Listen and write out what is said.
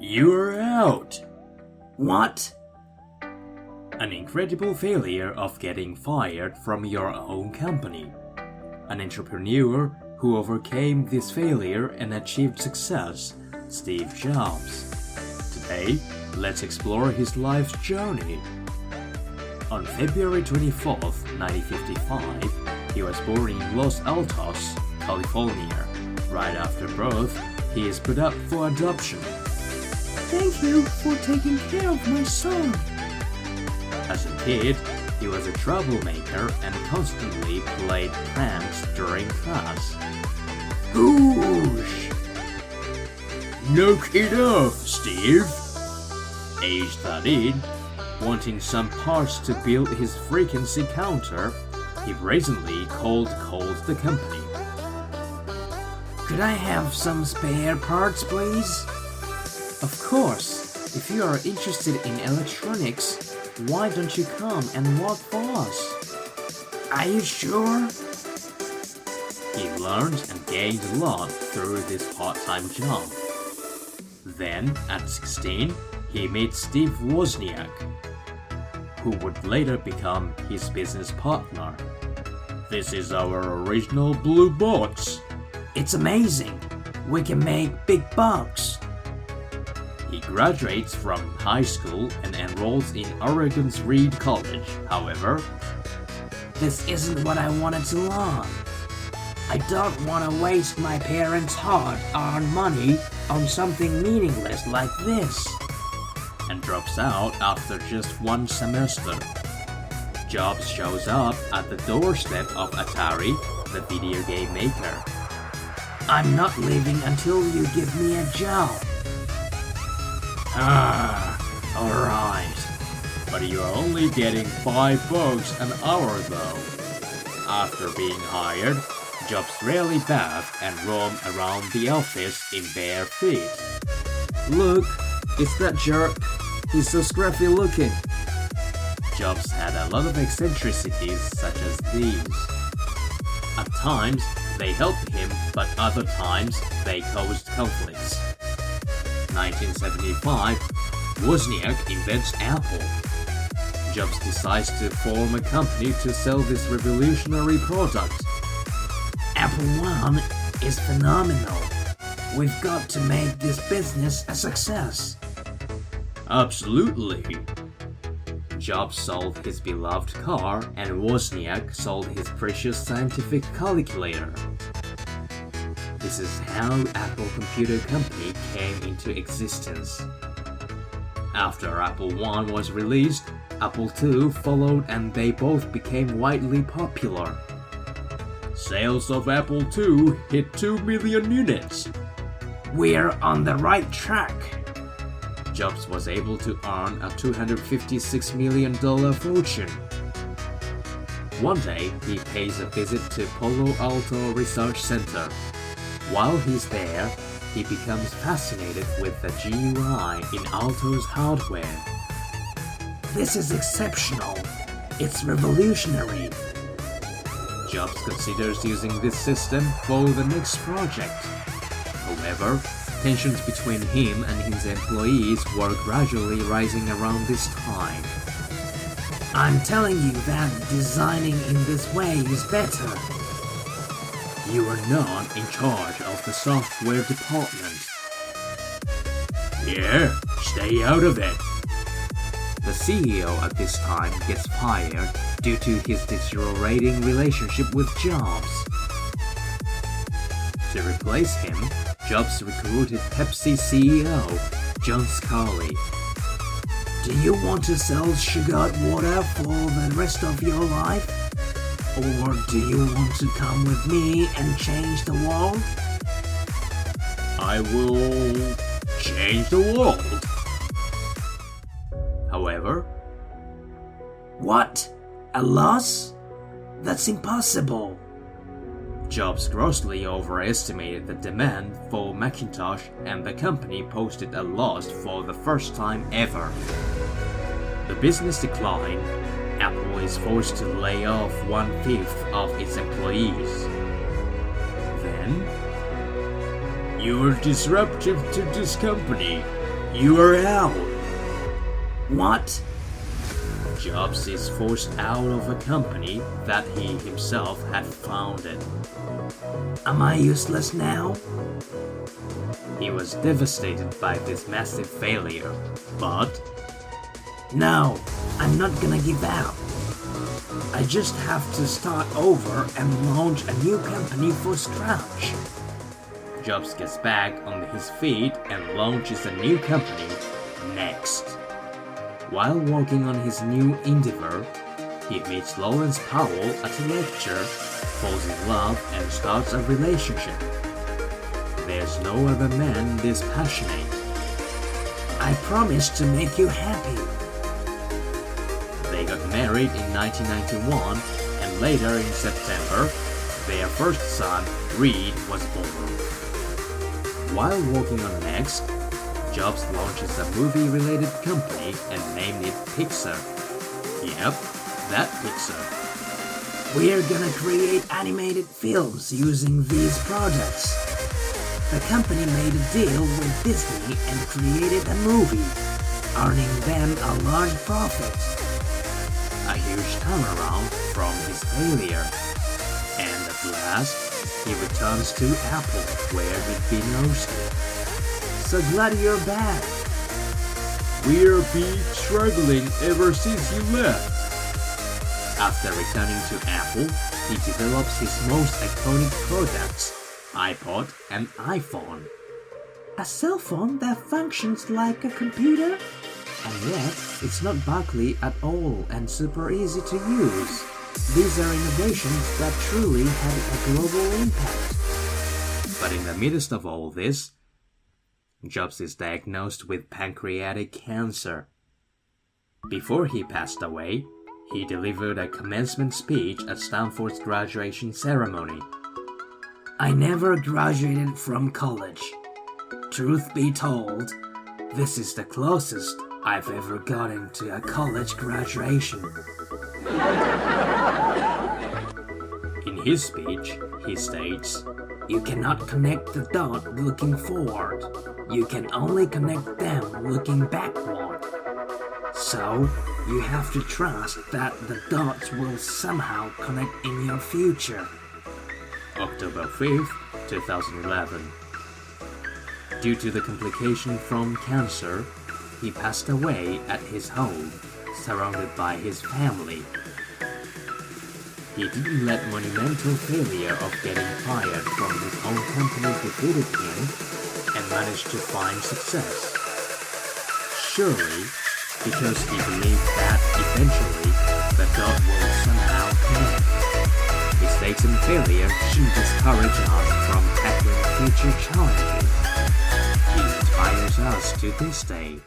You're out! What? An incredible failure of getting fired from your own company. An entrepreneur who overcame this failure and achieved success, Steve Jobs. Today, let's explore his life's journey. On February 24th, 1955, he was born in Los Altos, California. Right after birth, he is put up for adoption. Thank you for taking care of my son. As a kid, he was a troublemaker and constantly played pranks during class. Whoosh! Knock it off, Steve! Age 13, wanting some parts to build his frequency counter, he brazenly cold called the company. Could I have some spare parts, please? Of course, if you are interested in electronics, why don't you come and work for us? Are you sure? He learned and gained a lot through this part-time job. Then, at 16, he met Steve Wozniak, who would later become his business partner. This is our original blue box. It's amazing. We can make big bucks. He graduates from high school and enrolls in Oregon's Reed College. However, this isn't what I wanted to learn. I don't want to waste my parents' hard-earned money on something meaningless like this. And drops out after just one semester. Jobs shows up at the doorstep of Atari, the video game maker. I'm not leaving until you give me a job. Alright. But you're only getting $5 an hour though. After being hired, Jobs rarely bath and roam around the office in bare feet. Look, it's that jerk. He's so scruffy looking. Jobs had a lot of eccentricities such as these. At times, they helped him, but other times, they caused conflicts. 1975, Wozniak invents Apple. Jobs decides to form a company to sell this revolutionary product. Apple One is phenomenal. We've got to make this business a success. Absolutely. Jobs sold his beloved car and Wozniak sold his precious scientific calculator. This is how Apple Computer Company came into existence. After Apple I was released, Apple II followed and they both became widely popular. Sales of Apple II hit 2 million units. We're on the right track. Jobs was able to earn a $256 million fortune. One day, he pays a visit to Palo Alto Research Center. While he's there, he becomes fascinated with the GUI in Alto's hardware. This is exceptional. It's revolutionary. Jobs considers using this system for the next project. However, tensions between him and his employees were gradually rising around this time. I'm telling you that designing in this way is better. You are not in charge of the software department. Yeah, stay out of it. The CEO at this time gets fired due to his deteriorating relationship with Jobs. To replace him, Jobs recruited Pepsi CEO John Scully. Do you want to sell sugared water for the rest of your life? Or do you want to come with me and change the world? I will change the world. However, what? A loss? That's impossible. Jobs grossly overestimated the demand for Macintosh and the company posted a loss for the first time ever. The business declined. Apple is forced to lay off 1/5 of its employees. Then, you're disruptive to this company. You are out. What? Jobs is forced out of a company that he himself had founded. Am I useless now? He was devastated by this massive failure, but No, I'm not gonna give up. I just have to start over and launch a new company from scratch. Jobs gets back on his feet and launches a new company, Next. While working on his new endeavor, he meets Lawrence Powell at a lecture, falls in love, and starts a relationship. There's no other man this passionate. I promise to make you happy. They got married in 1991, and later in September, their first son, Reed, was born. While working on Next, Jobs launches a movie-related company and named it Pixar. Yep, that Pixar. We're gonna create animated films using these products. The company made a deal with Disney and created a movie, earning them a large profit. A huge turnaround from his failure. And at last, he returns to Apple, where he'd been roasted. So glad you're back. We've been struggling ever since you left. After returning to Apple, he develops his most iconic products, iPod and iPhone. A cell phone that functions like a computer? And yet, it's not buggy at all and super easy to use. These are innovations that truly had a global impact. But in the midst of all this, Jobs is diagnosed with pancreatic cancer. Before he passed away, he delivered a commencement speech at Stanford's graduation ceremony. I never graduated from college. Truth be told, this is the closest I've ever gotten to a college graduation. In his speech, he states, You cannot connect the dot looking forward. You can only connect them looking backward. So, you have to trust that the dots will somehow connect in your future. October 5th, 2011. Due to the complication from cancer, he passed away at his home, surrounded by his family. He didn't let monumental failure of getting fired from his own company defeated him and managed to find success. Surely, because he believed that eventually the dot will somehow connect. Mistakes and failure shouldn't discourage us from tackling future challenges. He inspires us to this day.